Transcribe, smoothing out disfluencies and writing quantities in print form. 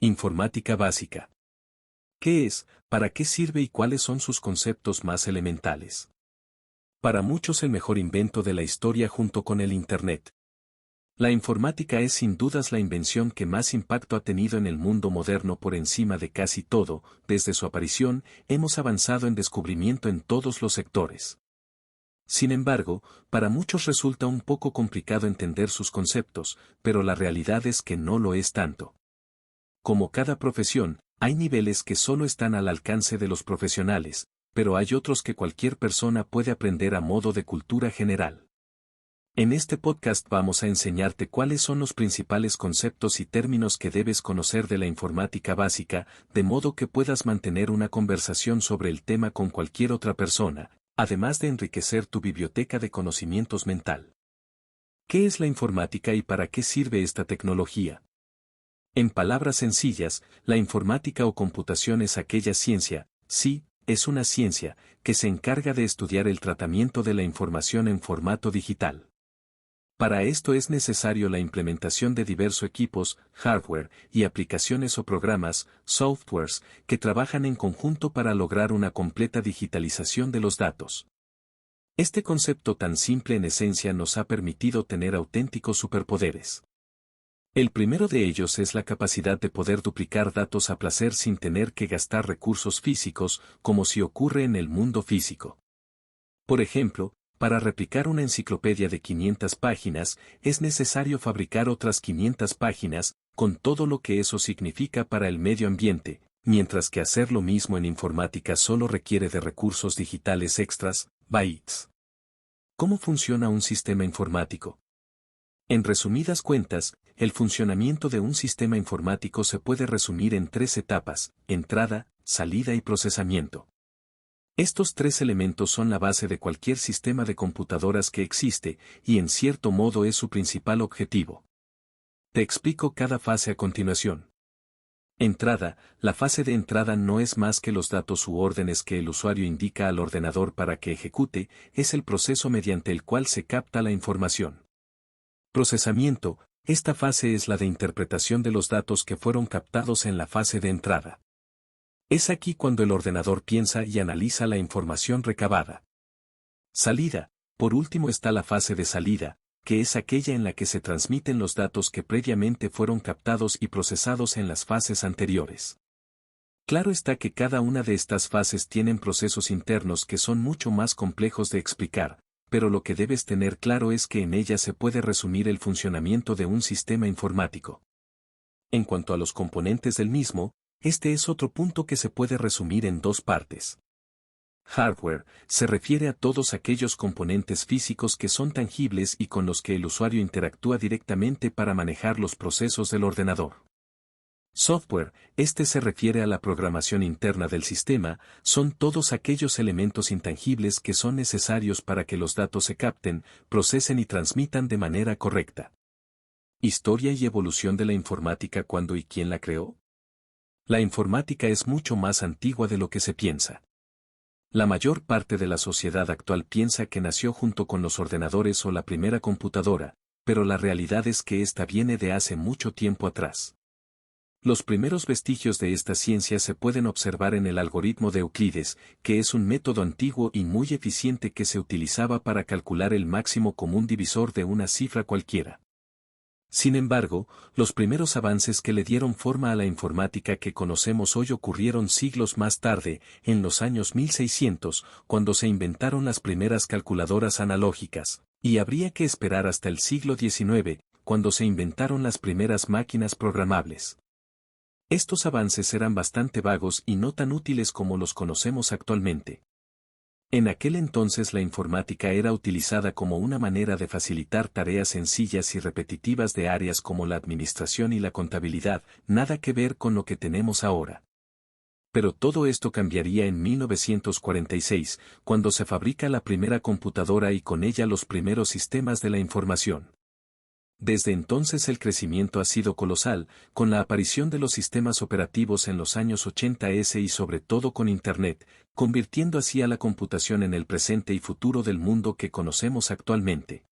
Informática básica. ¿Qué es, para qué sirve y cuáles son sus conceptos más elementales? Para muchos el mejor invento de la historia junto con el Internet. La informática es sin dudas la invención que más impacto ha tenido en el mundo moderno por encima de casi todo. Desde su aparición, hemos avanzado en descubrimiento en todos los sectores. Sin embargo, para muchos resulta un poco complicado entender sus conceptos, pero la realidad es que no lo es tanto. Como cada profesión, hay niveles que solo están al alcance de los profesionales, pero hay otros que cualquier persona puede aprender a modo de cultura general. En este podcast vamos a enseñarte cuáles son los principales conceptos y términos que debes conocer de la informática básica, de modo que puedas mantener una conversación sobre el tema con cualquier otra persona, además de enriquecer tu biblioteca de conocimientos mental. ¿Qué es la informática y para qué sirve esta tecnología? En palabras sencillas, la informática o computación es aquella ciencia, sí, es una ciencia, que se encarga de estudiar el tratamiento de la información en formato digital. Para esto es necesario la implementación de diversos equipos, hardware, y aplicaciones o programas, softwares, que trabajan en conjunto para lograr una completa digitalización de los datos. Este concepto tan simple en esencia nos ha permitido tener auténticos superpoderes. El primero de ellos es la capacidad de poder duplicar datos a placer sin tener que gastar recursos físicos, como si ocurre en el mundo físico. Por ejemplo, para replicar una enciclopedia de 500 páginas, es necesario fabricar otras 500 páginas, con todo lo que eso significa para el medio ambiente, mientras que hacer lo mismo en informática solo requiere de recursos digitales extras, bytes. ¿Cómo funciona un sistema informático? En resumidas cuentas, el funcionamiento de un sistema informático se puede resumir en tres etapas: entrada, salida y procesamiento. Estos tres elementos son la base de cualquier sistema de computadoras que existe, y en cierto modo es su principal objetivo. Te explico cada fase a continuación. Entrada. La fase de entrada no es más que los datos u órdenes que el usuario indica al ordenador para que ejecute, es el proceso mediante el cual se capta la información. Procesamiento. Esta fase es la de interpretación de los datos que fueron captados en la fase de entrada. Es aquí cuando el ordenador piensa y analiza la información recabada. Salida. Por último está la fase de salida, que es aquella en la que se transmiten los datos que previamente fueron captados y procesados en las fases anteriores. Claro está que cada una de estas fases tienen procesos internos que son mucho más complejos de explicar, pero lo que debes tener claro es que en ellas se puede resumir el funcionamiento de un sistema informático. En cuanto a los componentes del mismo, este es otro punto que se puede resumir en dos partes. Hardware se refiere a todos aquellos componentes físicos que son tangibles y con los que el usuario interactúa directamente para manejar los procesos del ordenador. Software, este se refiere a la programación interna del sistema, son todos aquellos elementos intangibles que son necesarios para que los datos se capten, procesen y transmitan de manera correcta. Historia y evolución de la informática. ¿Cuándo y quién la creó? La informática es mucho más antigua de lo que se piensa. La mayor parte de la sociedad actual piensa que nació junto con los ordenadores o la primera computadora, pero la realidad es que esta viene de hace mucho tiempo atrás. Los primeros vestigios de esta ciencia se pueden observar en el algoritmo de Euclides, que es un método antiguo y muy eficiente que se utilizaba para calcular el máximo común divisor de una cifra cualquiera. Sin embargo, los primeros avances que le dieron forma a la informática que conocemos hoy ocurrieron siglos más tarde, en los años 1600, cuando se inventaron las primeras calculadoras analógicas, y habría que esperar hasta el siglo XIX, cuando se inventaron las primeras máquinas programables. Estos avances eran bastante vagos y no tan útiles como los conocemos actualmente. En aquel entonces la informática era utilizada como una manera de facilitar tareas sencillas y repetitivas de áreas como la administración y la contabilidad, nada que ver con lo que tenemos ahora. Pero todo esto cambiaría en 1946, cuando se fabrica la primera computadora y con ella los primeros sistemas de la información. Desde entonces el crecimiento ha sido colosal, con la aparición de los sistemas operativos en los años 80s y sobre todo con Internet, convirtiendo así a la computación en el presente y futuro del mundo que conocemos actualmente.